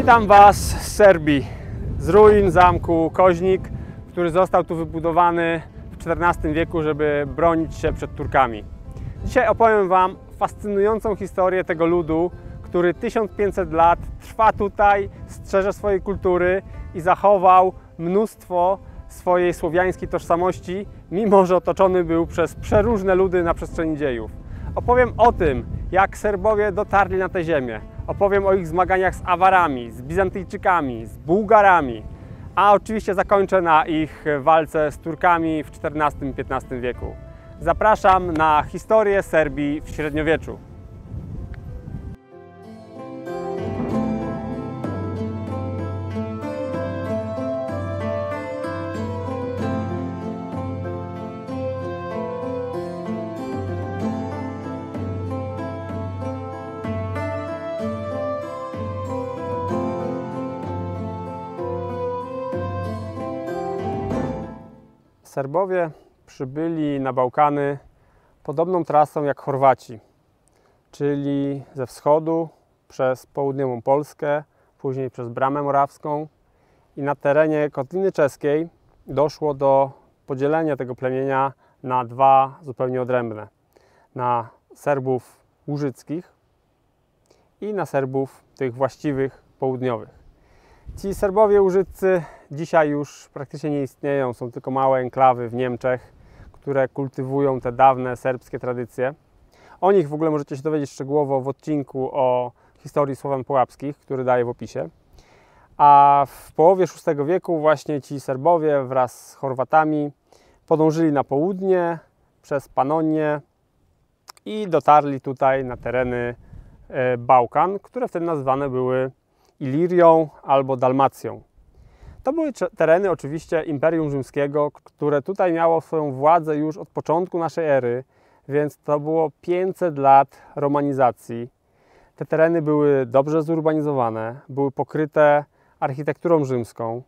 Witam Was z Serbii, z ruin zamku Koźnik, który został tu wybudowany w XIV wieku, żeby bronić się przed Turkami. Dzisiaj opowiem Wam fascynującą historię tego ludu, który 1500 lat trwa tutaj, strzeże swojej kultury i zachował mnóstwo swojej słowiańskiej tożsamości, mimo że otoczony był przez przeróżne ludy na przestrzeni dziejów. Opowiem o tym, jak Serbowie dotarli na tę ziemię. Opowiem o ich zmaganiach z Awarami, z Bizantyjczykami, z Bułgarami, a oczywiście zakończę na ich walce z Turkami w XIV i XV wieku. Zapraszam na historię Serbii w średniowieczu. Serbowie przybyli na Bałkany podobną trasą jak Chorwaci, czyli ze wschodu przez południową Polskę, później przez Bramę Morawską i na terenie Kotliny Czeskiej doszło do podzielenia tego plemienia na dwa zupełnie odrębne. Na Serbów łużyckich i na Serbów tych właściwych południowych. Ci Serbowie łużyccy dzisiaj już praktycznie nie istnieją, są tylko małe enklawy w Niemczech, które kultywują te dawne serbskie tradycje. O nich w ogóle możecie się dowiedzieć szczegółowo w odcinku o historii Słowian Połapskich, który daję w opisie. A w połowie VI wieku właśnie ci Serbowie wraz z Chorwatami podążyli na południe przez Panonię i dotarli tutaj na tereny Bałkan, które wtedy nazywane były Ilirią albo Dalmacją. To były tereny oczywiście Imperium Rzymskiego, które tutaj miało swoją władzę już od początku naszej ery, więc to było 500 lat romanizacji. Te tereny były dobrze zurbanizowane, były pokryte architekturą rzymską.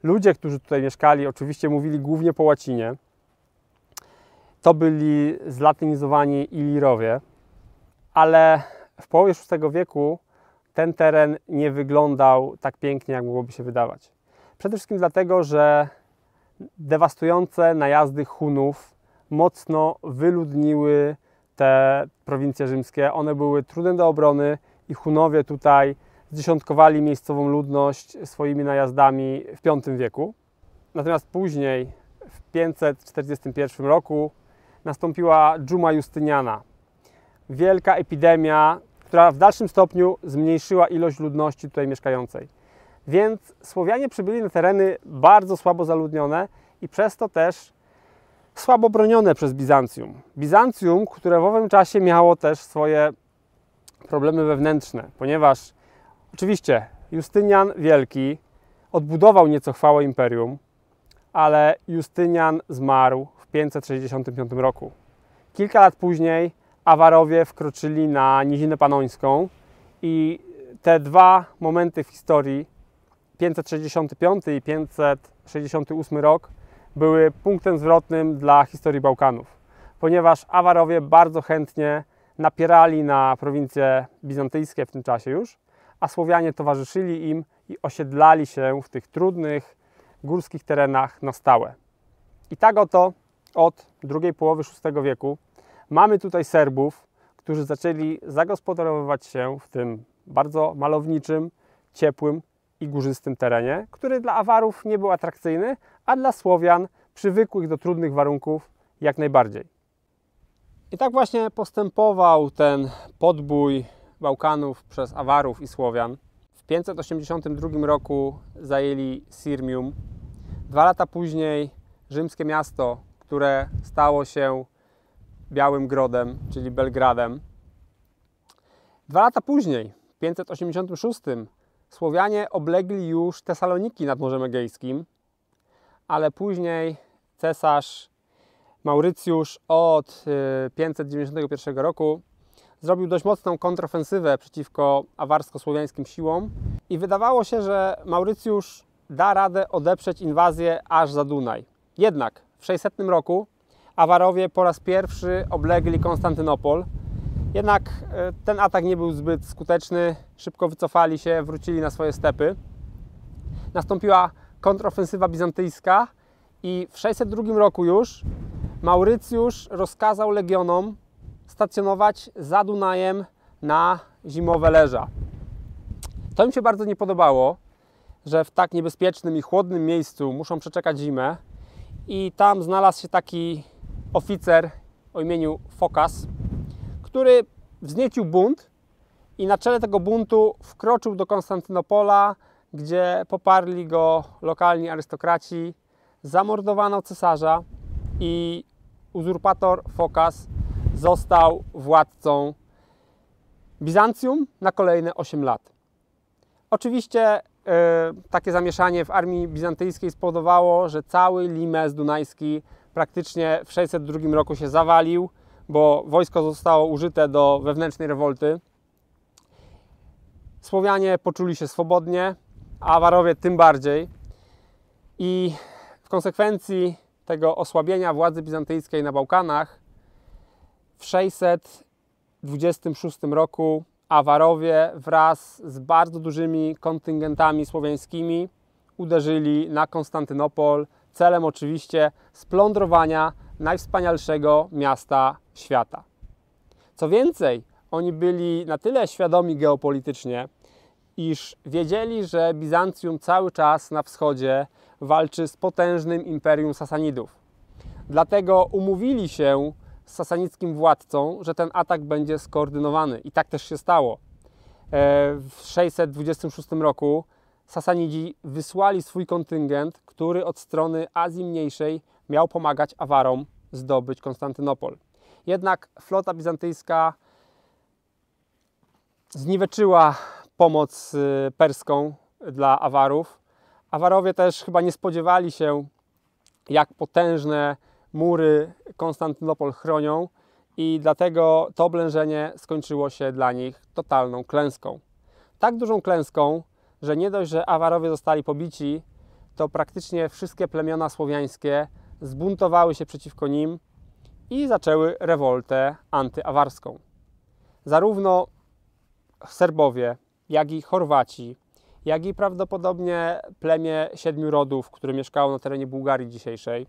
Ludzie, którzy tutaj mieszkali, oczywiście mówili głównie po łacinie. To byli zlatynizowani Ilirowie, ale w połowie VI wieku ten teren nie wyglądał tak pięknie, jak mogłoby się wydawać. Przede wszystkim dlatego, że dewastujące najazdy Hunów mocno wyludniły te prowincje rzymskie. One były trudne do obrony i Hunowie tutaj zdziesiątkowali miejscową ludność swoimi najazdami w V wieku. Natomiast później, w 541 roku, nastąpiła dżuma Justyniana. Wielka epidemia, która w dalszym stopniu zmniejszyła ilość ludności tutaj mieszkającej. Więc Słowianie przybyli na tereny bardzo słabo zaludnione i przez to też słabo bronione przez Bizancjum. Bizancjum, które w owym czasie miało też swoje problemy wewnętrzne, ponieważ oczywiście Justynian Wielki odbudował nieco chwałę imperium, ale Justynian zmarł w 565 roku. Kilka lat później Awarowie wkroczyli na Nizinę Panońską i te dwa momenty w historii, 565 i 568 rok, były punktem zwrotnym dla historii Bałkanów, ponieważ Awarowie bardzo chętnie napierali na prowincje bizantyjskie w tym czasie już, a Słowianie towarzyszyli im i osiedlali się w tych trudnych, górskich terenach na stałe. I tak oto od drugiej połowy VI wieku mamy tutaj Serbów, którzy zaczęli zagospodarowywać się w tym bardzo malowniczym, ciepłym i górzystym terenie, który dla Awarów nie był atrakcyjny, a dla Słowian przywykłych do trudnych warunków jak najbardziej. I tak właśnie postępował ten podbój Bałkanów przez Awarów i Słowian. W 582 roku zajęli Sirmium. 2 lata później rzymskie miasto, które stało się Białym Grodem, czyli Belgradem. 2 lata później, w 586, Słowianie oblegli już Tesaloniki nad Morzem Egejskim, ale później cesarz Maurycjusz od 591 roku zrobił dość mocną kontrofensywę przeciwko awarsko-słowiańskim siłom i wydawało się, że Maurycjusz da radę odeprzeć inwazję aż za Dunaj. Jednak w 600 roku Awarowie po raz pierwszy oblegli Konstantynopol Jednak ten atak nie był zbyt skuteczny, szybko wycofali się, wrócili na swoje stepy. Nastąpiła kontrofensywa bizantyjska i w 602 roku już Maurycjusz rozkazał legionom stacjonować za Dunajem na zimowe leża. To im się bardzo nie podobało, że w tak niebezpiecznym i chłodnym miejscu muszą przeczekać zimę, i tam znalazł się taki oficer o imieniu Fokas, który wzniecił bunt i na czele tego buntu wkroczył do Konstantynopola, gdzie poparli go lokalni arystokraci, zamordowano cesarza i uzurpator Fokas został władcą Bizancjum na kolejne 8 lat. Oczywiście takie zamieszanie w armii bizantyjskiej spowodowało, że cały limes dunajski praktycznie w 602 roku się zawalił, bo wojsko zostało użyte do wewnętrznej rewolty. Słowianie poczuli się swobodnie, a Awarowie tym bardziej. I w konsekwencji tego osłabienia władzy bizantyjskiej na Bałkanach w 626 roku Awarowie wraz z bardzo dużymi kontyngentami słowiańskimi uderzyli na Konstantynopol, celem oczywiście splądrowania najwspanialszego miasta świata. Co więcej, oni byli na tyle świadomi geopolitycznie, iż wiedzieli, że Bizancjum cały czas na wschodzie walczy z potężnym imperium Sasanidów. Dlatego umówili się z sasanickim władcą, że ten atak będzie skoordynowany. I tak też się stało. W 626 roku Sasanidzi wysłali swój kontyngent, który od strony Azji Mniejszej miał pomagać Awarom zdobyć Konstantynopol. Jednak flota bizantyjska zniweczyła pomoc perską dla Awarów. Awarowie też chyba nie spodziewali się, jak potężne mury Konstantynopol chronią, i dlatego to oblężenie skończyło się dla nich totalną klęską. Tak dużą klęską, że nie dość, że Awarowie zostali pobici, to praktycznie wszystkie plemiona słowiańskie zbuntowały się przeciwko nim i zaczęły rewoltę antyawarską. Zarówno Serbowie, jak i Chorwaci, jak i prawdopodobnie plemię 7 rodów, które mieszkało na terenie Bułgarii dzisiejszej.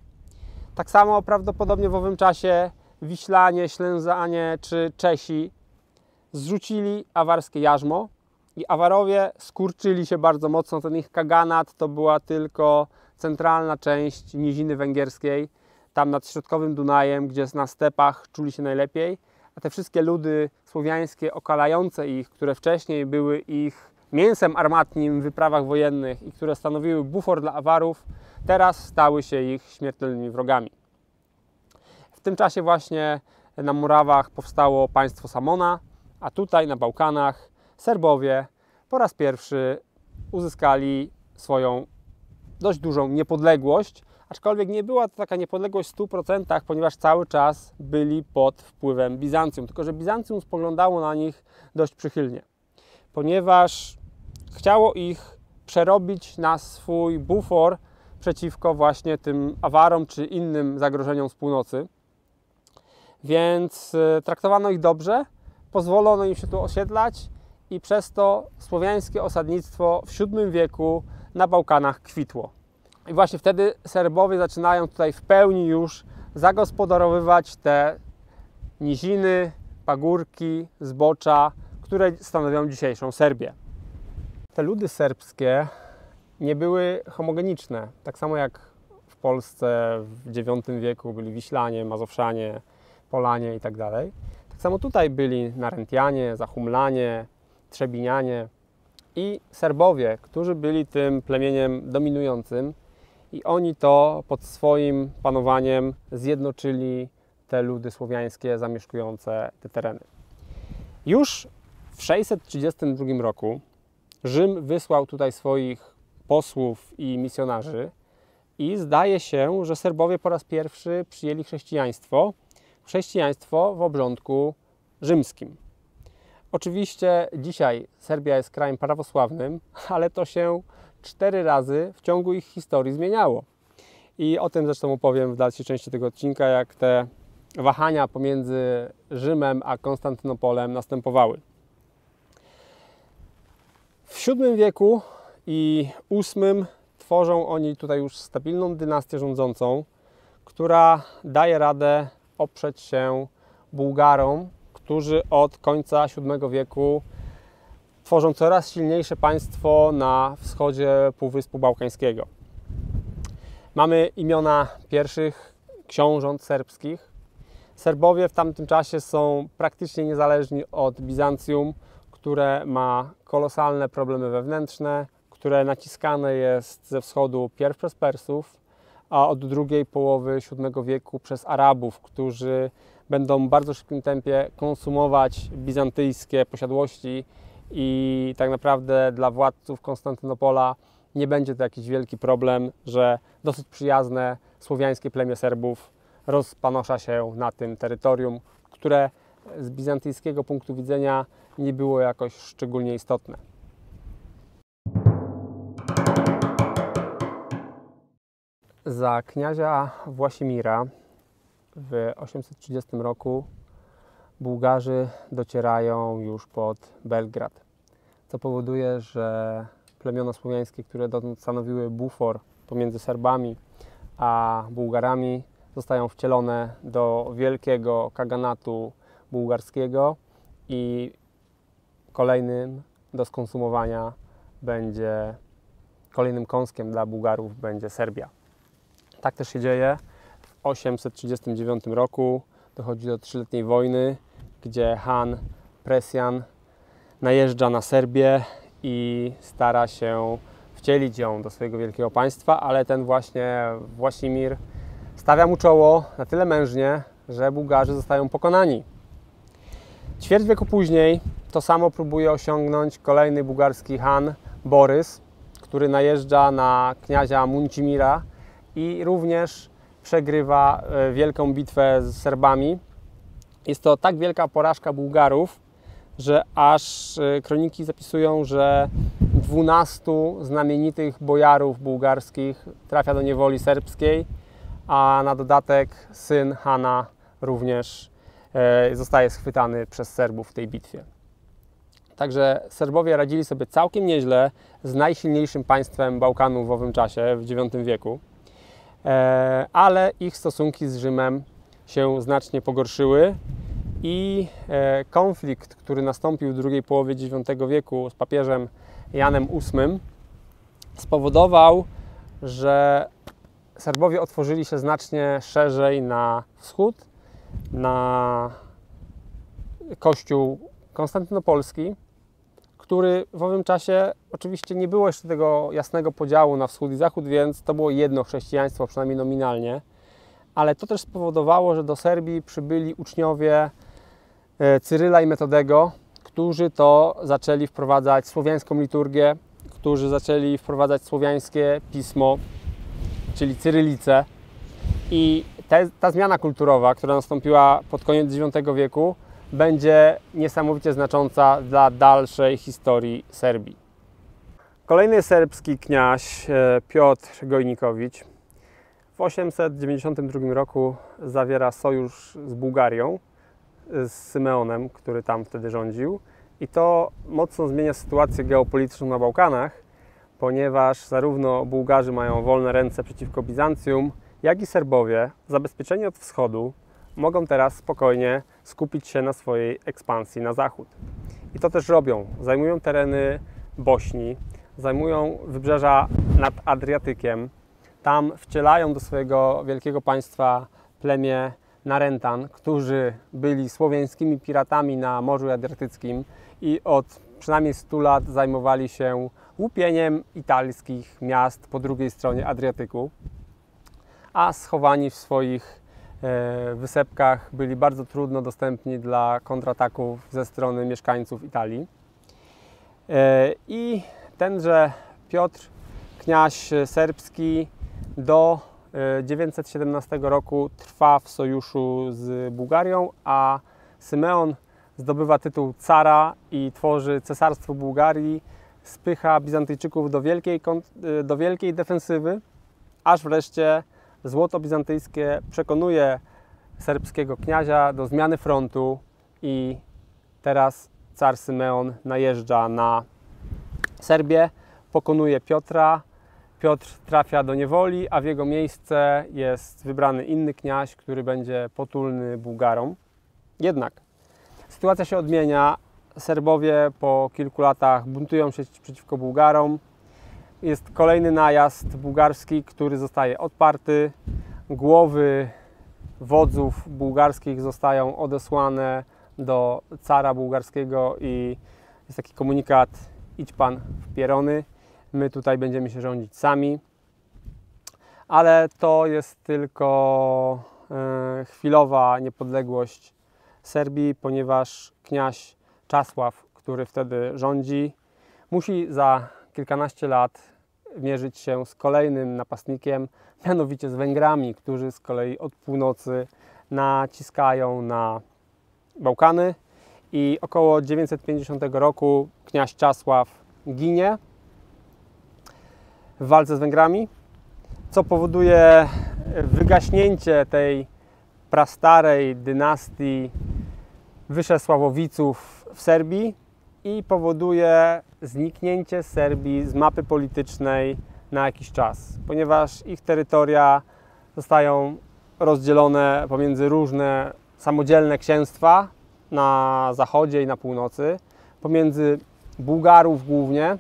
Tak samo prawdopodobnie w owym czasie Wiślanie, Ślęzanie czy Czesi zrzucili awarskie jarzmo i Awarowie skurczyli się bardzo mocno. Ten ich kaganat to była tylko centralna część niziny węgierskiej, tam nad środkowym Dunajem, gdzie na stepach czuli się najlepiej, a te wszystkie ludy słowiańskie okalające ich, które wcześniej były ich mięsem armatnim w wyprawach wojennych i które stanowiły bufor dla Awarów, teraz stały się ich śmiertelnymi wrogami. W tym czasie właśnie na Murawach powstało państwo Samona, a tutaj na Bałkanach Serbowie po raz pierwszy uzyskali swoją dość dużą niepodległość, aczkolwiek nie była to taka niepodległość w 100%, ponieważ cały czas byli pod wpływem Bizancjum, tylko że Bizancjum spoglądało na nich dość przychylnie, ponieważ chciało ich przerobić na swój bufor przeciwko właśnie tym Awarom czy innym zagrożeniom z północy. Więc traktowano ich dobrze, pozwolono im się tu osiedlać i przez to słowiańskie osadnictwo w VII wieku na Bałkanach kwitło. I właśnie wtedy Serbowie zaczynają tutaj w pełni już zagospodarowywać te niziny, pagórki, zbocza, które stanowią dzisiejszą Serbię. Te ludy serbskie nie były homogeniczne. Tak samo jak w Polsce w IX wieku byli Wiślanie, Mazowszanie, Polanie i tak dalej. Tak samo tutaj byli Narętianie, Zachumlanie, Trzebinianie i Serbowie, którzy byli tym plemieniem dominującym, i oni to pod swoim panowaniem zjednoczyli te ludy słowiańskie zamieszkujące te tereny. Już w 632 roku Rzym wysłał tutaj swoich posłów i misjonarzy i zdaje się, że Serbowie po raz pierwszy przyjęli chrześcijaństwo w obrządku rzymskim. Oczywiście dzisiaj Serbia jest krajem prawosławnym, ale to się 4 razy w ciągu ich historii zmieniało. I o tym zresztą opowiem w dalszej części tego odcinka, jak te wahania pomiędzy Rzymem a Konstantynopolem następowały. W VII wieku i VIII tworzą oni tutaj już stabilną dynastię rządzącą, która daje radę oprzeć się Bułgarom, którzy od końca VII wieku tworzą coraz silniejsze państwo na wschodzie Półwyspu Bałkańskiego. Mamy imiona pierwszych książąt serbskich. Serbowie w tamtym czasie są praktycznie niezależni od Bizancjum, które ma kolosalne problemy wewnętrzne, które naciskane jest ze wschodu pierw przez Persów, a od drugiej połowy VII wieku przez Arabów, którzy będą w bardzo szybkim tempie konsumować bizantyjskie posiadłości i tak naprawdę dla władców Konstantynopola nie będzie to jakiś wielki problem, że dosyć przyjazne słowiańskie plemię Serbów rozpanosza się na tym terytorium, które z bizantyjskiego punktu widzenia nie było jakoś szczególnie istotne. Za kniazia Własimira w 830 roku Bułgarzy docierają już pod Belgrad, co powoduje, że plemiona słowiańskie, które dotąd stanowiły bufor pomiędzy Serbami a Bułgarami, zostają wcielone do wielkiego kaganatu bułgarskiego i kolejnym do skonsumowania będzie, kolejnym kąskiem dla Bułgarów będzie Serbia. Tak też się dzieje. W 839 roku dochodzi do trzyletniej wojny, gdzie Han Presjan najeżdża na Serbię i stara się wcielić ją do swojego wielkiego państwa, ale ten właśnie Własimir stawia mu czoło na tyle mężnie, że Bułgarzy zostają pokonani. Ćwierć wieku później to samo próbuje osiągnąć kolejny bułgarski Han Borys, który najeżdża na kniazia Muncimira i również przegrywa wielką bitwę z Serbami. Jest to tak wielka porażka Bułgarów, że aż kroniki zapisują, że 12 znamienitych bojarów bułgarskich trafia do niewoli serbskiej, a na dodatek syn Hana również zostaje schwytany przez Serbów w tej bitwie. Także Serbowie radzili sobie całkiem nieźle z najsilniejszym państwem Bałkanów w owym czasie, w IX wieku, ale ich stosunki z Rzymem się znacznie pogorszyły i konflikt, który nastąpił w drugiej połowie IX wieku z papieżem Janem VIII, spowodował, że Serbowie otworzyli się znacznie szerzej na wschód, na kościół konstantynopolski, który w owym czasie oczywiście nie było jeszcze tego jasnego podziału na wschód i zachód, więc to było jedno chrześcijaństwo, przynajmniej nominalnie, ale to też spowodowało, że do Serbii przybyli uczniowie Cyryla i Metodego, którzy to zaczęli wprowadzać słowiańską liturgię, którzy zaczęli wprowadzać słowiańskie pismo, czyli cyrylicę. I ta zmiana kulturowa, która nastąpiła pod koniec IX wieku, będzie niesamowicie znacząca dla dalszej historii Serbii. Kolejny serbski kniaź Piotr Gojnikowicz w 892 roku zawiera sojusz z Bułgarią, z Symeonem, który tam wtedy rządził. I to mocno zmienia sytuację geopolityczną na Bałkanach, ponieważ zarówno Bułgarzy mają wolne ręce przeciwko Bizancjum, jak i Serbowie, zabezpieczeni od wschodu, mogą teraz spokojnie skupić się na swojej ekspansji na zachód. I to też robią. Zajmują tereny Bośni, zajmują wybrzeża nad Adriatykiem. Tam wcielają do swojego wielkiego państwa plemię Narentan, którzy byli słowiańskimi piratami na Morzu Adriatyckim i od przynajmniej 100 lat zajmowali się łupieniem italskich miast po drugiej stronie Adriatyku, a schowani w swoich wysepkach byli bardzo trudno dostępni dla kontrataków ze strony mieszkańców Italii. I tenże Piotr, kniaź serbski, do 917 roku trwa w sojuszu z Bułgarią, a Symeon zdobywa tytuł cara i tworzy Cesarstwo Bułgarii, spycha Bizantyjczyków do wielkiej defensywy, aż wreszcie złoto bizantyjskie przekonuje serbskiego kniazia do zmiany frontu i teraz car Symeon najeżdża na Serbię, pokonuje Piotra. Piotr trafia do niewoli, a w jego miejsce jest wybrany inny kniaź, który będzie potulny Bułgarom. Jednak sytuacja się odmienia. Serbowie po kilku latach buntują się przeciwko Bułgarom. Jest kolejny najazd bułgarski, który zostaje odparty. Głowy wodzów bułgarskich zostają odesłane do cara bułgarskiego i jest taki komunikat: idź pan w pierony, my tutaj będziemy się rządzić sami. Ale to jest tylko chwilowa niepodległość Serbii, ponieważ kniaź Czesław, który wtedy rządzi, musi za kilkanaście lat mierzyć się z kolejnym napastnikiem, mianowicie z Węgrami, którzy z kolei od północy naciskają na Bałkany i około 950 roku kniaź Czesław ginie w walce z Węgrami, co powoduje wygaśnięcie tej prastarej dynastii Wyszesławowiców w Serbii i powoduje zniknięcie Serbii z mapy politycznej na jakiś czas, ponieważ ich terytoria zostają rozdzielone pomiędzy różne samodzielne księstwa na zachodzie i na północy, pomiędzy Bułgarów głównie,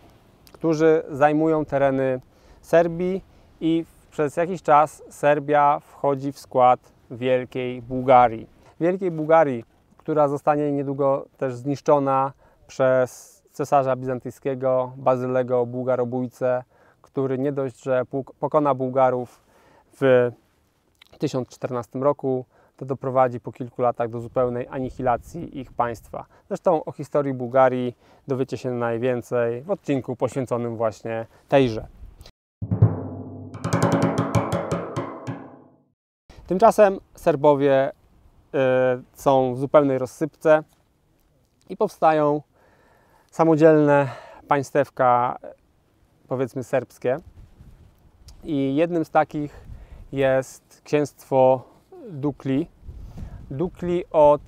którzy zajmują tereny Serbii i przez jakiś czas Serbia wchodzi w skład Wielkiej Bułgarii. Wielkiej Bułgarii, która zostanie niedługo też zniszczona przez cesarza bizantyjskiego Bazylego Bułgarobójcę, który nie dość, że pokona Bułgarów w 1014 roku, to doprowadzi po kilku latach do zupełnej anihilacji ich państwa. Zresztą o historii Bułgarii dowiecie się najwięcej w odcinku poświęconym właśnie tejże. Tymczasem Serbowie są w zupełnej rozsypce i powstają samodzielne państewka, powiedzmy serbskie. I jednym z takich jest księstwo Dukli. Dukli od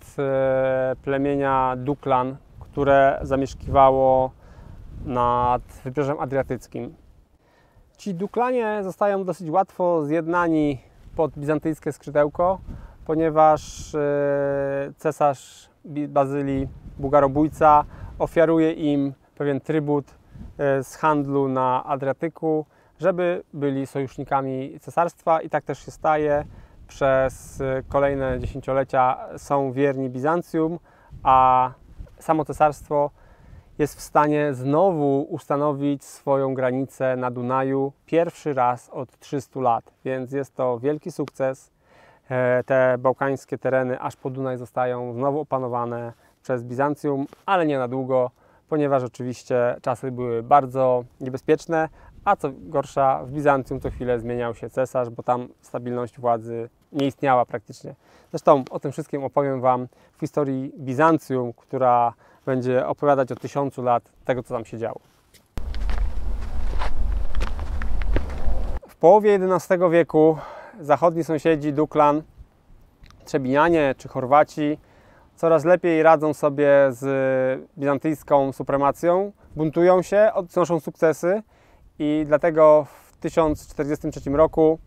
plemienia Duklan, które zamieszkiwało nad Wybrzeżem Adriatyckim. Ci Duklanie zostają dosyć łatwo zjednani pod bizantyjskie skrzydełko, ponieważ cesarz Bazylii Bułgarobójca ofiaruje im pewien trybut z handlu na Adriatyku, żeby byli sojusznikami cesarstwa i tak też się staje. Przez kolejne dziesięciolecia są wierni Bizancjum, a samo cesarstwo jest w stanie znowu ustanowić swoją granicę na Dunaju pierwszy raz od 300 lat, więc jest to wielki sukces. Te bałkańskie tereny aż po Dunaj zostają znowu opanowane przez Bizancjum, ale nie na długo, ponieważ oczywiście czasy były bardzo niebezpieczne, a co gorsza, w Bizancjum co chwilę zmieniał się cesarz, bo tam stabilność władzy nie istniała praktycznie. Zresztą o tym wszystkim opowiem Wam w historii Bizancjum, która będzie opowiadać o 1000 lat tego, co tam się działo. W połowie XI wieku zachodni sąsiedzi Duklan, Trzebinianie czy Chorwaci, coraz lepiej radzą sobie z bizantyjską supremacją, buntują się, odnoszą sukcesy i dlatego w 1043 roku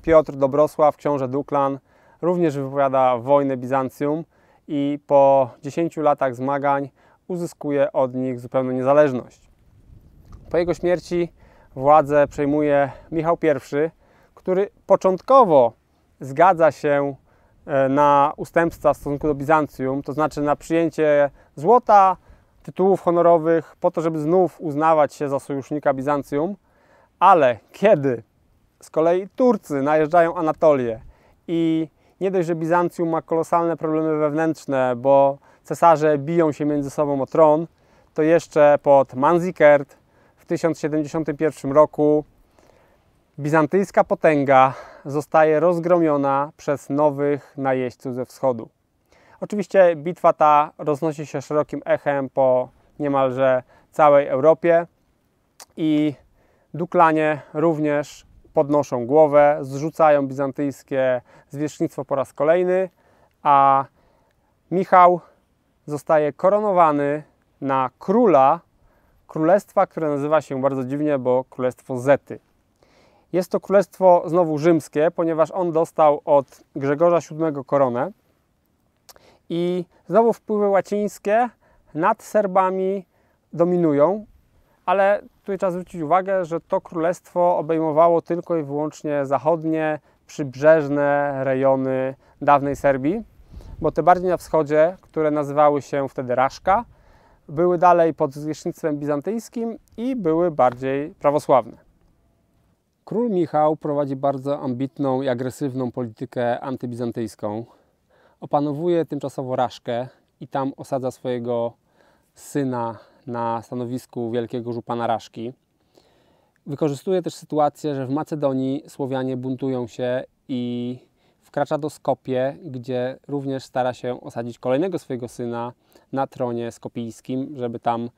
Piotr Dobrosław, książę Duklan, również wypowiada wojnę Bizancjum i po 10 latach zmagań uzyskuje od nich zupełną niezależność. Po jego śmierci władzę przejmuje Michał I, który początkowo zgadza się na ustępstwa w stosunku do Bizancjum, to znaczy na przyjęcie złota, tytułów honorowych, po to, żeby znów uznawać się za sojusznika Bizancjum, ale kiedy z kolei Turcy najeżdżają Anatolię i nie dość, że Bizancjum ma kolosalne problemy wewnętrzne, bo cesarze biją się między sobą o tron, to jeszcze pod Manzikert w 1071 roku bizantyjska potęga zostaje rozgromiona przez nowych najeźdźców ze wschodu. Oczywiście bitwa ta roznosi się szerokim echem po niemalże całej Europie i Duklanie również podnoszą głowę, zrzucają bizantyjskie zwierzchnictwo po raz kolejny, a Michał zostaje koronowany na króla królestwa, które nazywa się bardzo dziwnie, bo Królestwo Zety. Jest to królestwo znowu rzymskie, ponieważ on dostał od Grzegorza VII koronę i znowu wpływy łacińskie nad Serbami dominują, ale tutaj trzeba zwrócić uwagę, że to królestwo obejmowało tylko i wyłącznie zachodnie, przybrzeżne rejony dawnej Serbii, bo te bardziej na wschodzie, które nazywały się wtedy Raszka, były dalej pod zwierzchnictwem bizantyjskim i były bardziej prawosławne. Król Michał prowadzi bardzo ambitną i agresywną politykę antybizantyjską. Opanowuje tymczasowo Raszkę i tam osadza swojego syna na stanowisku wielkiego żupana Raszki. Wykorzystuje też sytuację, że w Macedonii Słowianie buntują się i wkracza do Skopie, gdzie również stara się osadzić kolejnego swojego syna na tronie skopijskim, żeby tam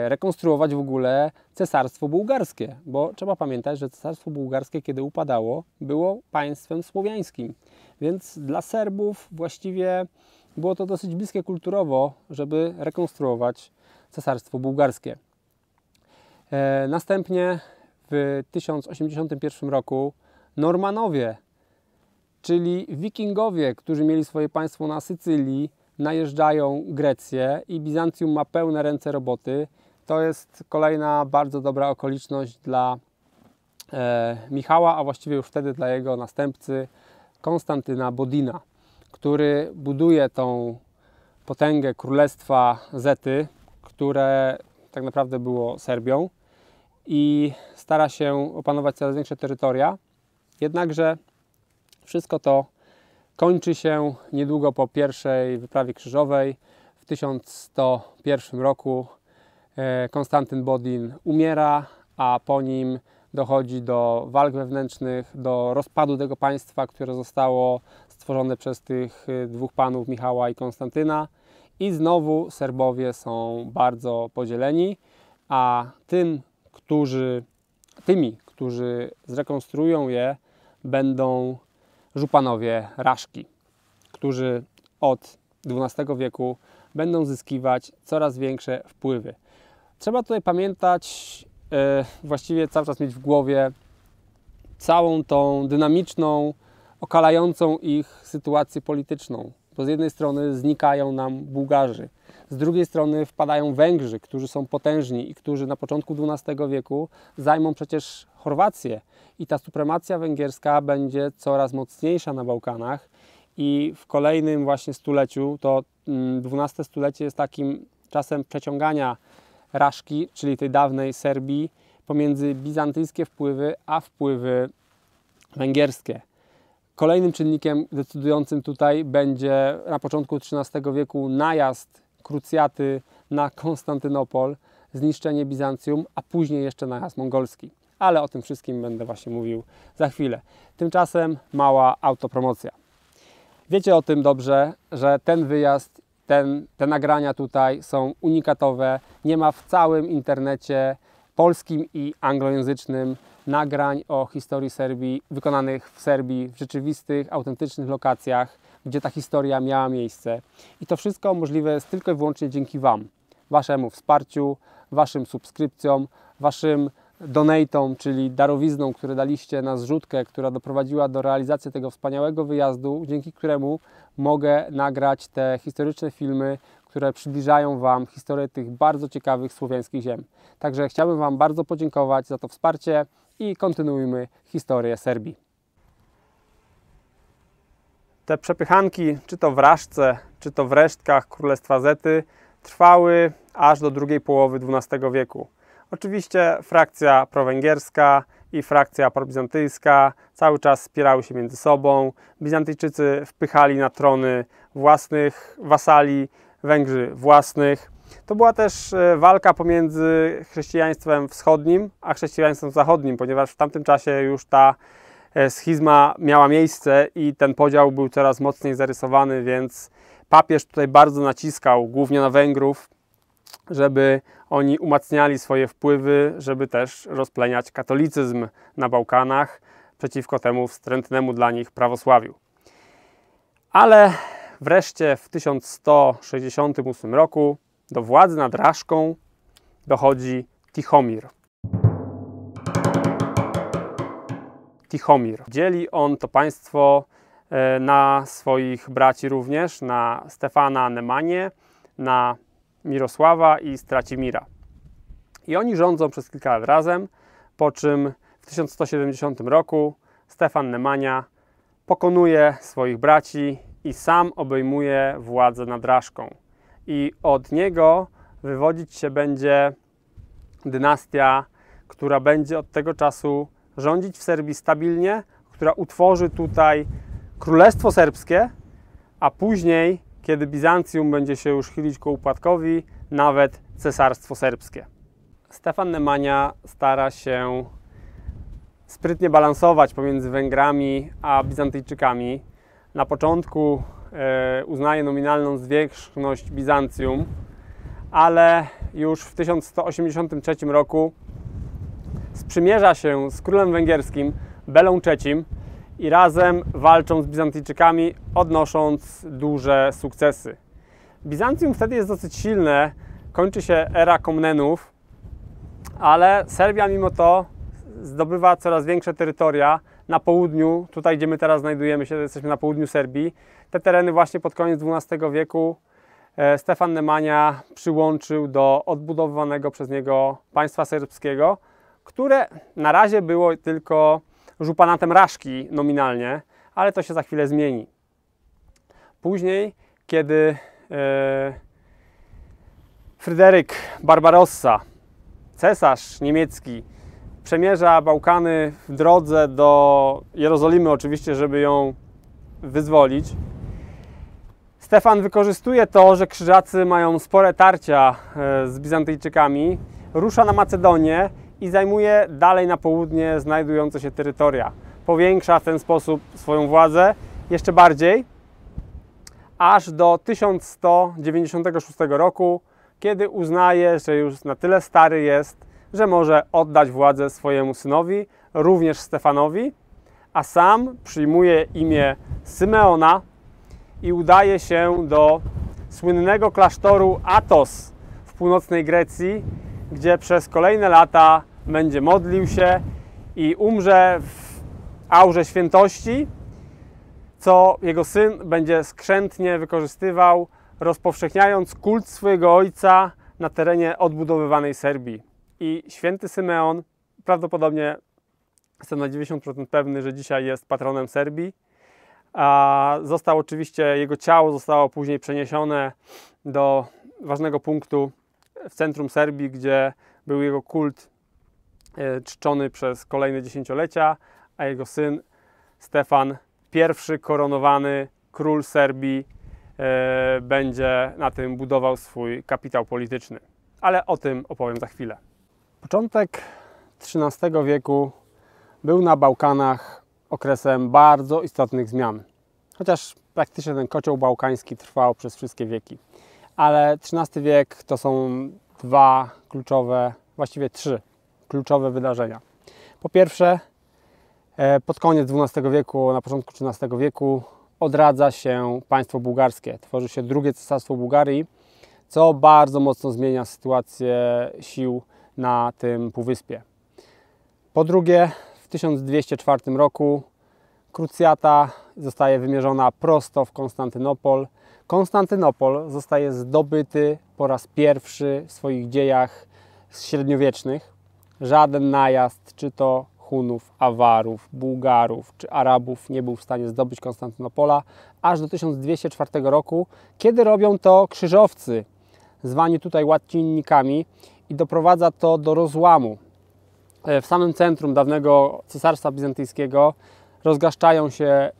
rekonstruować w ogóle Cesarstwo Bułgarskie, bo trzeba pamiętać, że Cesarstwo Bułgarskie, kiedy upadało, było państwem słowiańskim, więc dla Serbów właściwie było to dosyć bliskie kulturowo, żeby rekonstruować Cesarstwo Bułgarskie. Następnie w 1081 roku Normanowie, czyli Wikingowie, którzy mieli swoje państwo na Sycylii, najeżdżają Grecję i Bizancjum ma pełne ręce roboty. To jest kolejna bardzo dobra okoliczność dla Michała, a właściwie już wtedy dla jego następcy Konstantyna Bodina, który buduje tą potęgę królestwa Zety, które tak naprawdę było Serbią i stara się opanować coraz większe terytoria. Jednakże wszystko to kończy się niedługo po pierwszej wyprawie krzyżowej. W 1101 roku Konstantyn Bodin umiera, a po nim dochodzi do walk wewnętrznych, do rozpadu tego państwa, które zostało stworzone przez tych dwóch panów, Michała i Konstantyna. I znowu Serbowie są bardzo podzieleni, a tymi, którzy zrekonstruują je, będą żupanowie Raszki, którzy od XII wieku będą zyskiwać coraz większe wpływy. Trzeba tutaj pamiętać, właściwie cały czas mieć w głowie całą tą dynamiczną, okalającą ich sytuację polityczną. Bo z jednej strony znikają nam Bułgarzy, z drugiej strony wpadają Węgrzy, którzy są potężni i którzy na początku XII wieku zajmą przecież Chorwację. I ta supremacja węgierska będzie coraz mocniejsza na Bałkanach i w kolejnym właśnie stuleciu, to XII stulecie jest takim czasem przeciągania Raszki, czyli tej dawnej Serbii, pomiędzy bizantyjskie wpływy, a wpływy węgierskie. Kolejnym czynnikiem decydującym tutaj będzie na początku XIII wieku najazd krucjaty na Konstantynopol, zniszczenie Bizancjum, a później jeszcze najazd mongolski. Ale o tym wszystkim będę właśnie mówił za chwilę. Tymczasem mała autopromocja. Wiecie o tym dobrze, że ten wyjazd, te nagrania tutaj są unikatowe. Nie ma w całym internecie polskim i anglojęzycznym nagrań o historii Serbii wykonanych w Serbii w rzeczywistych, autentycznych lokacjach, gdzie ta historia miała miejsce. I to wszystko możliwe jest tylko i wyłącznie dzięki Wam, Waszemu wsparciu, Waszym subskrypcjom, Waszym donatom, czyli darowizną, które daliście na zrzutkę, która doprowadziła do realizacji tego wspaniałego wyjazdu, dzięki któremu mogę nagrać te historyczne filmy, które przybliżają Wam historię tych bardzo ciekawych słowiańskich ziem. Także chciałbym Wam bardzo podziękować za to wsparcie i kontynuujmy historię Serbii. Te przepychanki, czy to w Raszce, czy to w resztkach Królestwa Zety, trwały aż do drugiej połowy XII wieku. Oczywiście frakcja prowęgierska i frakcja probizantyjska cały czas spierały się między sobą. Bizantyjczycy wpychali na trony własnych wasali, Węgrzy własnych. To była też walka pomiędzy chrześcijaństwem wschodnim a chrześcijaństwem zachodnim, ponieważ w tamtym czasie już ta schizma miała miejsce i ten podział był coraz mocniej zarysowany, więc papież tutaj bardzo naciskał, głównie na Węgrów, żeby oni umacniali swoje wpływy, żeby też rozpleniać katolicyzm na Bałkanach przeciwko temu wstrętnemu dla nich prawosławiu. Ale wreszcie w 1168 roku do władzy nad Raszką dochodzi Tichomir. Dzieli on to państwo na swoich braci również, na Stefana Nemanię, na Mirosława i Stracimira. I oni rządzą przez kilka lat razem, po czym w 1170 roku Stefan Nemanja pokonuje swoich braci i sam obejmuje władzę nad Raszką. I od niego wywodzić się będzie dynastia, która będzie od tego czasu rządzić w Serbii stabilnie, która utworzy tutaj Królestwo Serbskie, a później, kiedy Bizancjum będzie się już chylić ku upadkowi, nawet Cesarstwo Serbskie. Stefan Nemanja stara się sprytnie balansować pomiędzy Węgrami a Bizantyjczykami. Na początku uznaje nominalną zwierzchność Bizancjum, ale już w 1183 roku sprzymierza się z królem węgierskim Belą III i razem walczą z Bizantyjczykami, odnosząc duże sukcesy. Bizancjum wtedy jest dosyć silne, kończy się era Komnenów, ale Serbia mimo to zdobywa coraz większe terytoria na południu. Tutaj, gdzie my teraz znajdujemy się, jesteśmy na południu Serbii. Te tereny właśnie pod koniec XII wieku Stefan Nemanja przyłączył do odbudowywanego przez niego państwa serbskiego, które na razie było tylko żupanatem Raszki nominalnie, ale to się za chwilę zmieni. Później, kiedy Fryderyk Barbarossa, cesarz niemiecki, przemierza Bałkany w drodze do Jerozolimy oczywiście, żeby ją wyzwolić, Stefan wykorzystuje to, że krzyżacy mają spore tarcia z Bizantyjczykami, rusza na Macedonię i zajmuje dalej na południe znajdujące się terytoria. Powiększa w ten sposób swoją władzę jeszcze bardziej, aż do 1196 roku, kiedy uznaje, że już na tyle stary jest, że może oddać władzę swojemu synowi, również Stefanowi, a sam przyjmuje imię Symeona i udaje się do słynnego klasztoru Athos w północnej Grecji, gdzie przez kolejne lata będzie modlił się i umrze w aurze świętości, co jego syn będzie skrzętnie wykorzystywał, rozpowszechniając kult swojego ojca na terenie odbudowywanej Serbii. I święty Symeon, prawdopodobnie jestem na 90% pewny, że dzisiaj jest patronem Serbii, a jego ciało zostało później przeniesione do ważnego punktu w centrum Serbii, gdzie był jego kult czczony przez kolejne dziesięciolecia, a jego syn Stefan, pierwszy koronowany król Serbii, będzie na tym budował swój kapitał polityczny. Ale o tym opowiem za chwilę. Początek XIII wieku był na Bałkanach okresem bardzo istotnych zmian. Chociaż praktycznie ten kocioł bałkański trwał przez wszystkie wieki. Ale XIII wiek to są dwa kluczowe, właściwie trzy kluczowe wydarzenia. Po pierwsze, pod koniec XII wieku, na początku XIII wieku odradza się państwo bułgarskie. Tworzy się drugie cesarstwo Bułgarii, co bardzo mocno zmienia sytuację sił na tym półwyspie. Po drugie, w 1204 roku krucjata zostaje wymierzona prosto w Konstantynopol. Konstantynopol zostaje zdobyty po raz pierwszy w swoich dziejach średniowiecznych. Żaden najazd, czy to Hunów, Awarów, Bułgarów czy Arabów nie był w stanie zdobyć Konstantynopola aż do 1204 roku, kiedy robią to krzyżowcy, zwani tutaj łacinnikami, i doprowadza to do rozłamu. W samym centrum dawnego Cesarstwa Bizantyjskiego rozgaszczają się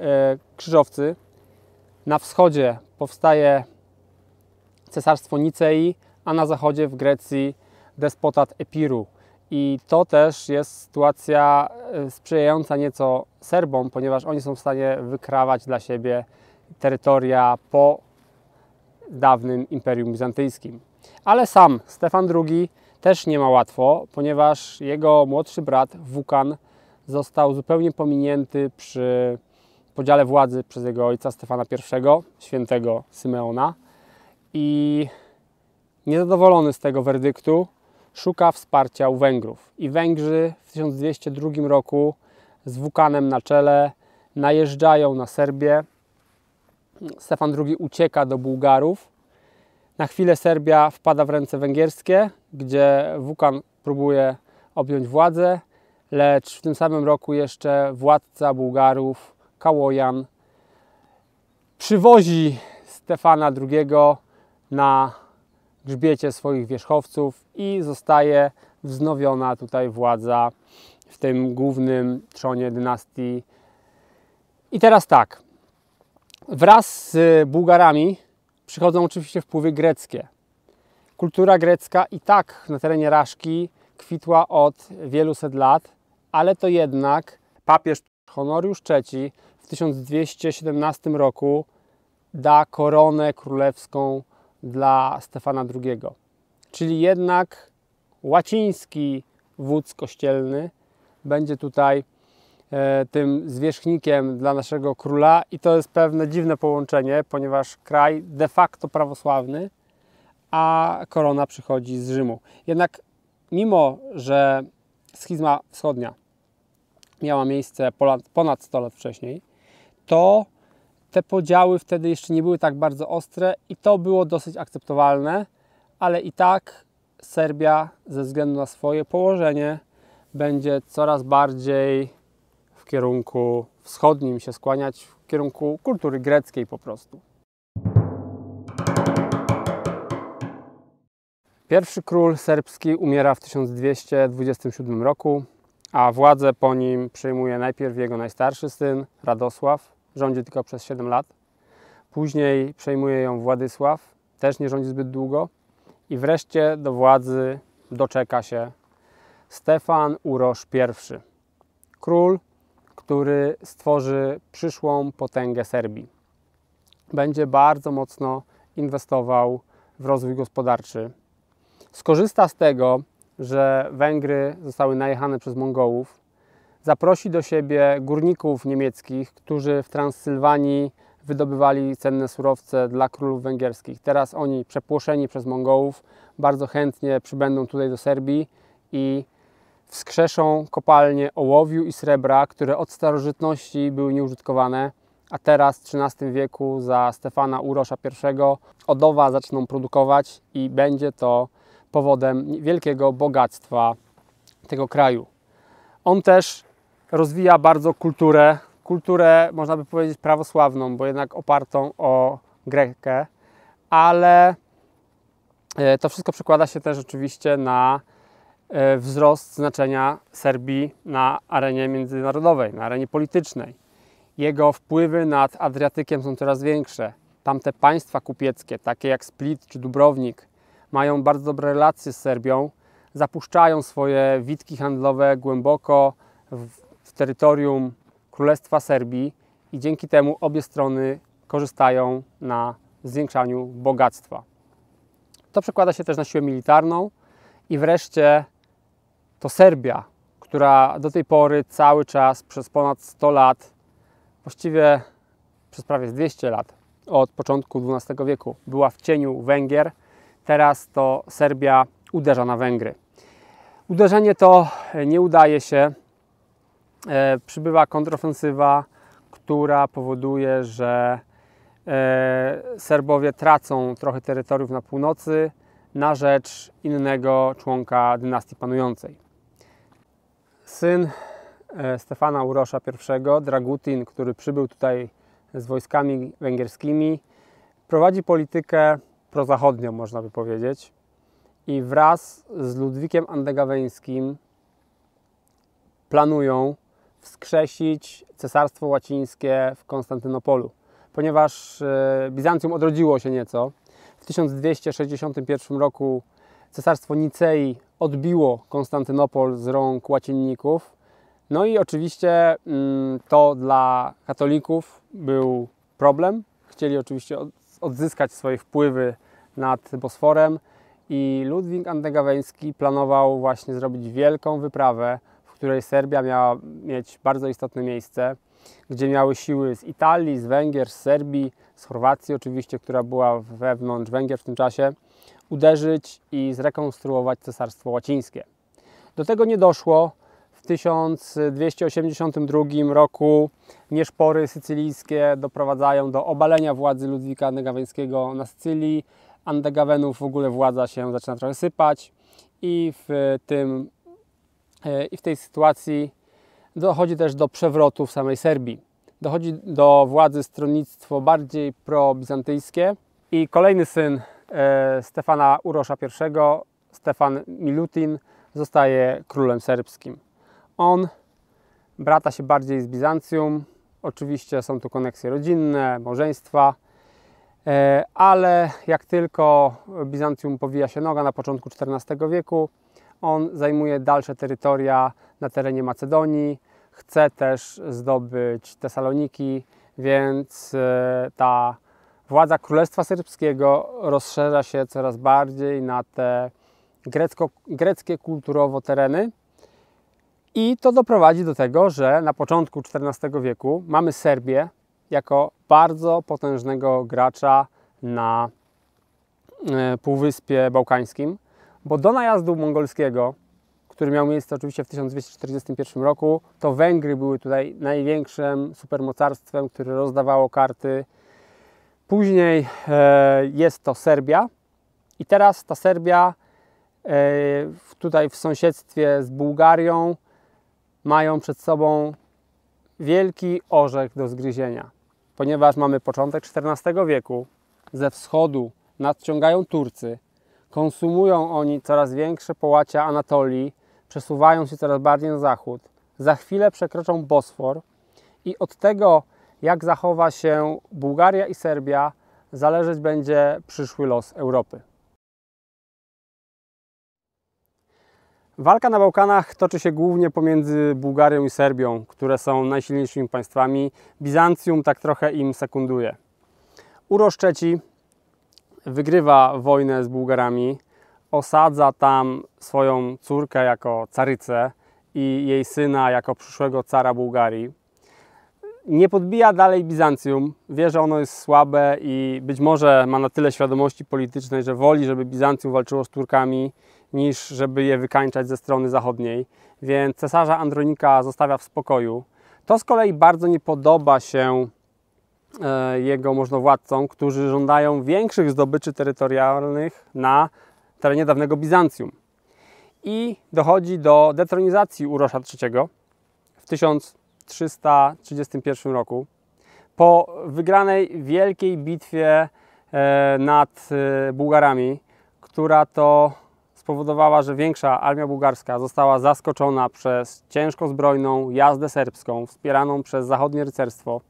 krzyżowcy. Na wschodzie powstaje Cesarstwo Nicei, a na zachodzie w Grecji despotat Epiru. I to też jest sytuacja sprzyjająca nieco Serbom, ponieważ oni są w stanie wykrawać dla siebie terytoria po dawnym Imperium Bizantyjskim. Ale sam Stefan II też nie ma łatwo, ponieważ jego młodszy brat Wukan został zupełnie pominięty przy podziale władzy przez jego ojca Stefana I, świętego Symeona, i niezadowolony z tego werdyktu szuka wsparcia u Węgrów. I Węgrzy w 1202 roku z Wukanem na czele najeżdżają na Serbię. Stefan II ucieka do Bułgarów. Na chwilę Serbia wpada w ręce węgierskie, gdzie Wukan próbuje objąć władzę, lecz w tym samym roku jeszcze władca Bułgarów, Kałojan, przywozi Stefana II na grzbiecie swoich wierzchowców i zostaje wznowiona tutaj władza w tym głównym trzonie dynastii. I teraz tak, wraz z Bułgarami przychodzą oczywiście wpływy greckie. Kultura grecka i tak na terenie Raszki kwitła od wielu set lat, ale to jednak papież Honoriusz III w 1217 roku da koronę królewską dla Stefana II. Czyli jednak łaciński wódz kościelny będzie tutaj tym zwierzchnikiem dla naszego króla i to jest pewne dziwne połączenie, ponieważ kraj de facto prawosławny, a korona przychodzi z Rzymu. Jednak mimo, że schizma wschodnia miała miejsce ponad 100 lat wcześniej, to te podziały wtedy jeszcze nie były tak bardzo ostre i to było dosyć akceptowalne, ale i tak Serbia ze względu na swoje położenie będzie coraz bardziej w kierunku wschodnim się skłaniać, w kierunku kultury greckiej po prostu. Pierwszy król serbski umiera w 1227 roku, a władzę po nim przejmuje najpierw jego najstarszy syn, Radosław, rządzi tylko przez 7 lat. Później przejmuje ją Władysław, też nie rządzi zbyt długo. I wreszcie do władzy doczeka się Stefan Urosz I. Król, który stworzy przyszłą potęgę Serbii. Będzie bardzo mocno inwestował w rozwój gospodarczy. Skorzysta z tego, że Węgry zostały najechane przez Mongołów. Zaprosi do siebie górników niemieckich, którzy w Transsylwanii wydobywali cenne surowce dla królów węgierskich. Teraz oni, przepłoszeni przez Mongołów, bardzo chętnie przybędą tutaj do Serbii i wskrzeszą kopalnie ołowiu i srebra, które od starożytności były nieużytkowane, a teraz w XIII wieku za Stefana Urosza I odowa zaczną produkować i będzie to powodem wielkiego bogactwa tego kraju. On też rozwija bardzo kulturę można by powiedzieć prawosławną, bo jednak opartą o Grekę, ale to wszystko przekłada się też oczywiście na wzrost znaczenia Serbii na arenie międzynarodowej, na arenie politycznej. Jego wpływy nad Adriatykiem są coraz większe. Tamte państwa kupieckie, takie jak Split czy Dubrownik, mają bardzo dobre relacje z Serbią, zapuszczają swoje witki handlowe głęboko w terytorium Królestwa Serbii i dzięki temu obie strony korzystają na zwiększaniu bogactwa. To przekłada się też na siłę militarną i wreszcie to Serbia, która do tej pory cały czas przez ponad 100 lat, właściwie przez prawie 200 lat, od początku XII wieku była w cieniu Węgier, teraz to Serbia uderza na Węgry. Uderzenie to nie udaje się. Przybywa kontrofensywa, która powoduje, że Serbowie tracą trochę terytoriów na północy na rzecz innego członka dynastii panującej. Syn Stefana Urosza I, Dragutin, który przybył tutaj z wojskami węgierskimi, prowadzi politykę prozachodnią, można by powiedzieć, i wraz z Ludwikiem Andegaweńskim planują wskrzesić Cesarstwo Łacińskie w Konstantynopolu. Ponieważ Bizancjum odrodziło się nieco, w 1261 roku Cesarstwo Nicei odbiło Konstantynopol z rąk łacinników. No i oczywiście to dla katolików był problem. Chcieli oczywiście odzyskać swoje wpływy nad Bosforem i Ludwik Andegaweński planował właśnie zrobić wielką wyprawę, w której Serbia miała mieć bardzo istotne miejsce, gdzie miały siły z Italii, z Węgier, z Serbii, z Chorwacji oczywiście, która była wewnątrz Węgier w tym czasie, uderzyć i zrekonstruować Cesarstwo Łacińskie. Do tego nie doszło. W 1282 roku nieszpory sycylijskie doprowadzają do obalenia władzy Ludwika Andegaweńskiego na Sycylii. Andegawenów w ogóle władza się zaczyna trochę sypać i w tej sytuacji dochodzi też do przewrotu w samej Serbii. Dochodzi do władzy stronnictwo bardziej probizantyjskie i kolejny syn Stefana Urosza I, Stefan Milutin, zostaje królem serbskim. On brata się bardziej z Bizancjum, oczywiście są tu koneksje rodzinne, małżeństwa, ale jak tylko Bizancjum powija się noga na początku XIV wieku, on zajmuje dalsze terytoria na terenie Macedonii, chce też zdobyć Tesaloniki, więc ta władza Królestwa Serbskiego rozszerza się coraz bardziej na te greckie kulturowo tereny i to doprowadzi do tego, że na początku XIV wieku mamy Serbię jako bardzo potężnego gracza na Półwyspie Bałkańskim, bo do najazdu mongolskiego, który miał miejsce oczywiście w 1241 roku, to Węgry były tutaj największym supermocarstwem, które rozdawało karty. Później jest to Serbia i teraz ta Serbia tutaj w sąsiedztwie z Bułgarią mają przed sobą wielki orzech do zgryzienia, ponieważ mamy początek XIV wieku, ze wschodu nadciągają Turcy, konsumują oni coraz większe połacia Anatolii, przesuwają się coraz bardziej na zachód, za chwilę przekroczą Bosfor i od tego, jak zachowa się Bułgaria i Serbia, zależeć będzie przyszły los Europy. Walka na Bałkanach toczy się głównie pomiędzy Bułgarią i Serbią, które są najsilniejszymi państwami. Bizancjum tak trochę im sekunduje. Urosz III wygrywa wojnę z Bułgarami, osadza tam swoją córkę jako carycę i jej syna jako przyszłego cara Bułgarii. Nie podbija dalej Bizancjum, wie, że ono jest słabe i być może ma na tyle świadomości politycznej, że woli, żeby Bizancjum walczyło z Turkami, niż żeby je wykańczać ze strony zachodniej, więc cesarza Andronika zostawia w spokoju. To z kolei bardzo nie podoba się jego możnowładcom, którzy żądają większych zdobyczy terytorialnych na terenie dawnego Bizancjum. I dochodzi do detronizacji Urosza III w 1331 roku. Po wygranej wielkiej bitwie nad Bułgarami, która to spowodowała, że większa armia bułgarska została zaskoczona przez ciężko zbrojną jazdę serbską, wspieraną przez zachodnie rycerstwo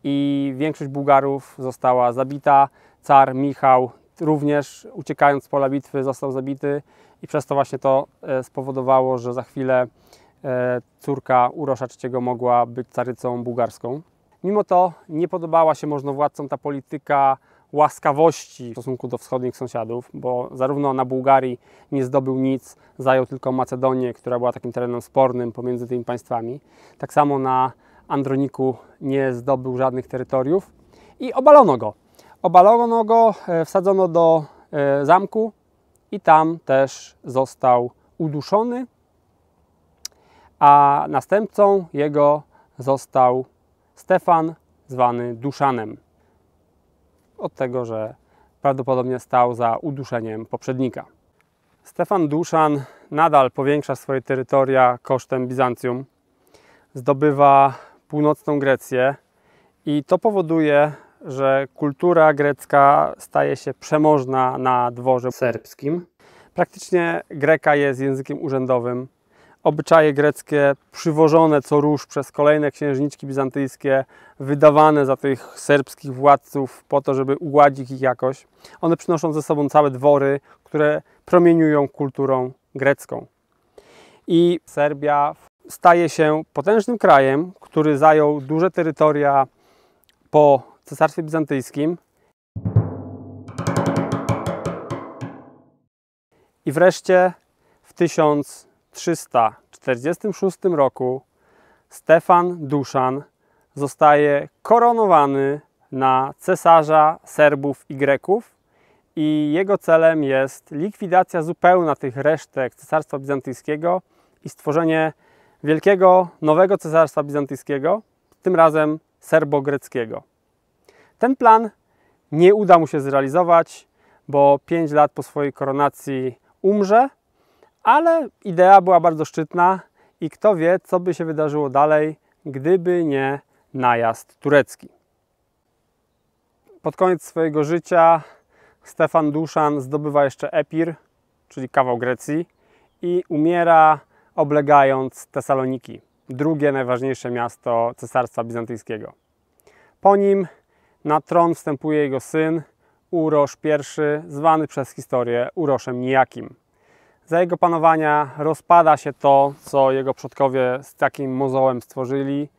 i większość Bułgarów została zabita. Car Michał również, uciekając z pola bitwy, został zabity i przez to właśnie to spowodowało, że za chwilę córka Urosza III mogła być carycą bułgarską. Mimo to nie podobała się możnowładcom ta polityka łaskawości w stosunku do wschodnich sąsiadów, bo zarówno na Bułgarii nie zdobył nic, zajął tylko Macedonię, która była takim terenem spornym pomiędzy tymi państwami. Tak samo na Androniku nie zdobył żadnych terytoriów i obalono go. Obalono go, wsadzono do zamku i tam też został uduszony, a następcą jego został Stefan, zwany Duszanem. Od tego, że prawdopodobnie stał za uduszeniem poprzednika. Stefan Duszan nadal powiększa swoje terytoria kosztem Bizancjum. Zdobywa północną Grecję i to powoduje, że kultura grecka staje się przemożna na dworze serbskim. Praktycznie greka jest językiem urzędowym. Obyczaje greckie przywożone co róż przez kolejne księżniczki bizantyjskie, wydawane za tych serbskich władców po to, żeby ugładzić ich jakość. One przynoszą ze sobą całe dwory, które promieniują kulturą grecką. I Serbia staje się potężnym krajem, który zajął duże terytoria po Cesarstwie Bizantyjskim. I wreszcie w 1340 1946 roku Stefan Duszan zostaje koronowany na cesarza Serbów i Greków i jego celem jest likwidacja zupełna tych resztek Cesarstwa Bizantyjskiego i stworzenie wielkiego, nowego Cesarstwa Bizantyjskiego, tym razem serbo-greckiego. Ten plan nie uda mu się zrealizować, bo 5 lat po swojej koronacji umrze, ale idea była bardzo szczytna i kto wie, co by się wydarzyło dalej, gdyby nie najazd turecki. Pod koniec swojego życia Stefan Duszan zdobywa jeszcze Epir, czyli kawał Grecji, i umiera oblegając Tesaloniki, drugie najważniejsze miasto Cesarstwa Bizantyjskiego. Po nim na tron wstępuje jego syn Urosz I, zwany przez historię Uroszem Nijakim. Za jego panowania rozpada się to, co jego przodkowie z takim mozołem stworzyli.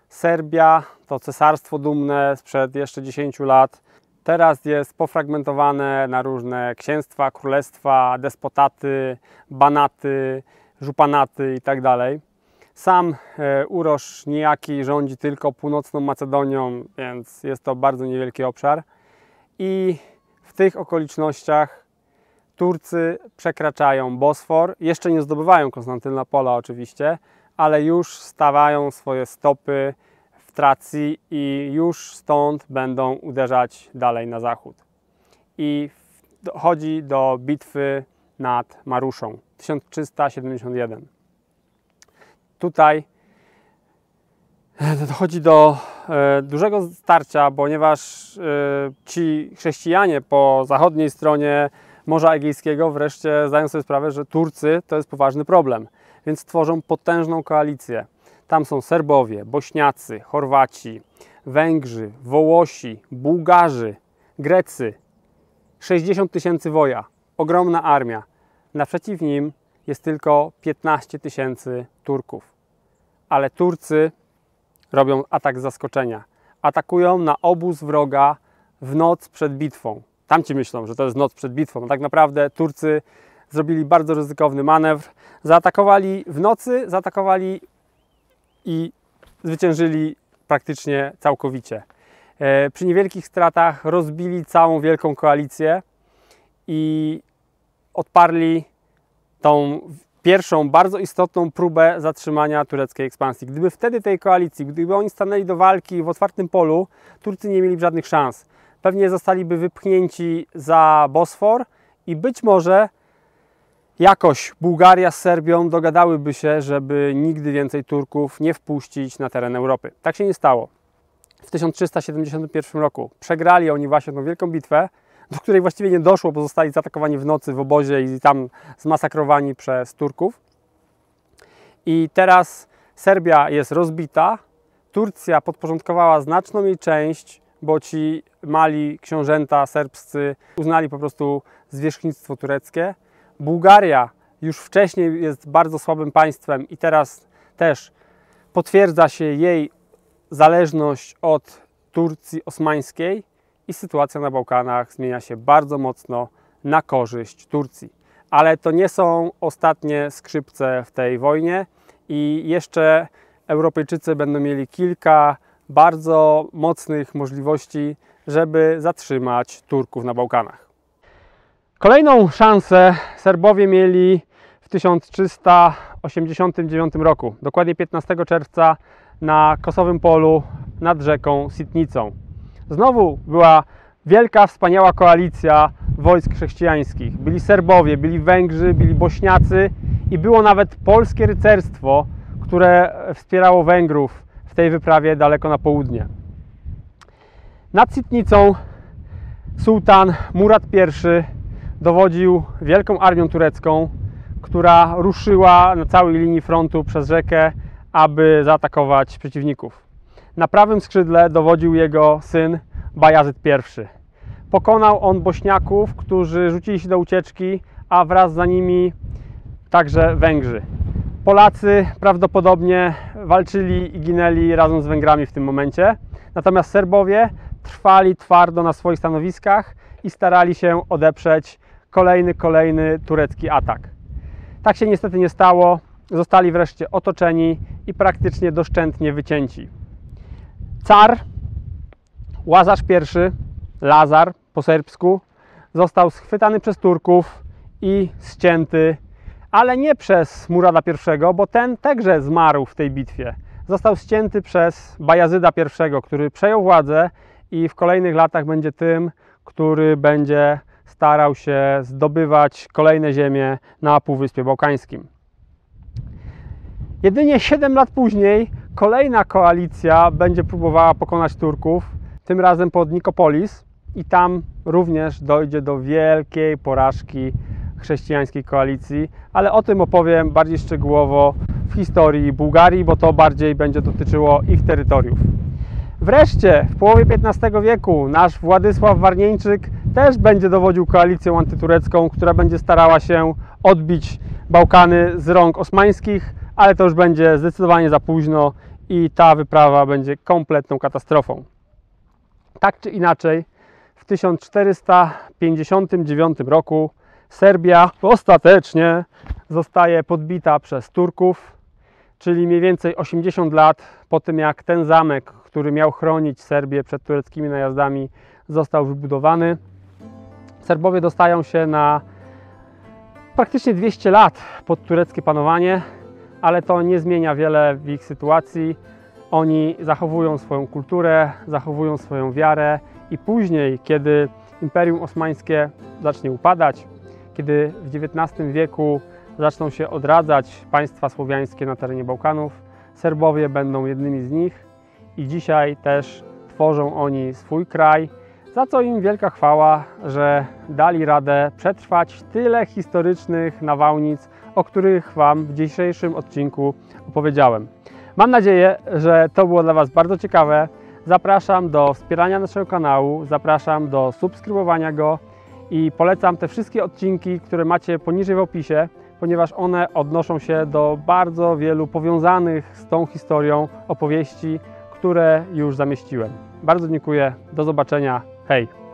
Serbia, to cesarstwo dumne sprzed jeszcze 10 lat, teraz jest pofragmentowane na różne księstwa, królestwa, despotaty, banaty, żupanaty itd. Sam Urosz Nijaki rządzi tylko północną Macedonią, więc jest to bardzo niewielki obszar. I w tych okolicznościach Turcy przekraczają Bosfor, jeszcze nie zdobywają Konstantynopola oczywiście, ale już stawiają swoje stopy w Tracji i już stąd będą uderzać dalej na zachód. I dochodzi do bitwy nad Maruszą 1371. Tutaj dochodzi do dużego starcia, ponieważ ci chrześcijanie po zachodniej stronie Morza Egejskiego wreszcie zdają sobie sprawę, że Turcy to jest poważny problem, więc tworzą potężną koalicję. Tam są Serbowie, Bośniacy, Chorwaci, Węgrzy, Wołosi, Bułgarzy, Grecy. 60 000 woja, ogromna armia. Naprzeciw nim jest tylko 15 000 Turków. Ale Turcy robią atak z zaskoczenia. Atakują na obóz wroga w noc przed bitwą. Tamci myślą, że to jest noc przed bitwą. No tak naprawdę Turcy zrobili bardzo ryzykowny manewr. Zaatakowali w nocy, zaatakowali i zwyciężyli praktycznie całkowicie. Przy niewielkich stratach rozbili całą wielką koalicję i odparli tą pierwszą, bardzo istotną próbę zatrzymania tureckiej ekspansji. Gdyby wtedy tej koalicji, gdyby oni stanęli do walki w otwartym polu, Turcy nie mieli żadnych szans. Pewnie zostaliby wypchnięci za Bosfor i być może jakoś Bułgaria z Serbią dogadałyby się, żeby nigdy więcej Turków nie wpuścić na teren Europy. Tak się nie stało. W 1371 roku przegrali oni właśnie tą wielką bitwę, do której właściwie nie doszło, bo zostali zaatakowani w nocy w obozie i tam zmasakrowani przez Turków. I teraz Serbia jest rozbita, Turcja podporządkowała znaczną jej część, bo ci mali książęta serbscy uznali po prostu zwierzchnictwo tureckie. Bułgaria już wcześniej jest bardzo słabym państwem i teraz też potwierdza się jej zależność od Turcji osmańskiej i sytuacja na Bałkanach zmienia się bardzo mocno na korzyść Turcji. Ale to nie są ostatnie skrzypce w tej wojnie i jeszcze Europejczycy będą mieli kilka bardzo mocnych możliwości, żeby zatrzymać Turków na Bałkanach. Kolejną szansę Serbowie mieli w 1389 roku, dokładnie 15 czerwca na Kosowym Polu nad rzeką Sitnicą. Znowu była wielka, wspaniała koalicja wojsk chrześcijańskich. Byli Serbowie, byli Węgrzy, byli Bośniacy i było nawet polskie rycerstwo, które wspierało Węgrów w tej wyprawie daleko na południe. Nad Sitnicą sułtan Murat I dowodził wielką armią turecką, która ruszyła na całej linii frontu przez rzekę, aby zaatakować przeciwników. Na prawym skrzydle dowodził jego syn Bajazyt I. Pokonał on Bośniaków, którzy rzucili się do ucieczki, a wraz za nimi także Węgrzy. Polacy prawdopodobnie walczyli i ginęli razem z Węgrami w tym momencie, natomiast Serbowie trwali twardo na swoich stanowiskach i starali się odeprzeć kolejny turecki atak. Tak się niestety nie stało. zostali wreszcie otoczeni i praktycznie doszczętnie wycięci. Car, Łazarz I, Lazar po serbsku, został schwytany przez Turków i ścięty, ale nie przez Murada I, bo ten także zmarł w tej bitwie. Został ścięty przez Bajazyda I, który przejął władzę i w kolejnych latach będzie tym, który będzie starał się zdobywać kolejne ziemie na Półwyspie Bałkańskim. Jedynie 7 lat później kolejna koalicja będzie próbowała pokonać Turków, tym razem pod Nikopolis, i tam również dojdzie do wielkiej porażki chrześcijańskiej koalicji, ale o tym opowiem bardziej szczegółowo w historii Bułgarii, bo to bardziej będzie dotyczyło ich terytoriów. Wreszcie w połowie XV wieku nasz Władysław Warnieńczyk też będzie dowodził koalicją antyturecką, która będzie starała się odbić Bałkany z rąk osmańskich, ale to już będzie zdecydowanie za późno i ta wyprawa będzie kompletną katastrofą. Tak czy inaczej, w 1459 roku Serbia ostatecznie zostaje podbita przez Turków, czyli mniej więcej 80 lat po tym, jak ten zamek, który miał chronić Serbię przed tureckimi najazdami, został wybudowany. Serbowie dostają się na praktycznie 200 lat pod tureckie panowanie, ale to nie zmienia wiele w ich sytuacji. Oni zachowują swoją kulturę, zachowują swoją wiarę i później, kiedy Imperium Osmańskie zacznie upadać, kiedy w XIX wieku zaczną się odradzać państwa słowiańskie na terenie Bałkanów, Serbowie będą jednymi z nich i dzisiaj też tworzą oni swój kraj, za co im wielka chwała, że dali radę przetrwać tyle historycznych nawałnic, o których Wam w dzisiejszym odcinku opowiedziałem. Mam nadzieję, że to było dla Was bardzo ciekawe. Zapraszam do wspierania naszego kanału, zapraszam do subskrybowania go i polecam te wszystkie odcinki, które macie poniżej w opisie, ponieważ one odnoszą się do bardzo wielu powiązanych z tą historią opowieści, które już zamieściłem. Bardzo dziękuję, do zobaczenia, hej!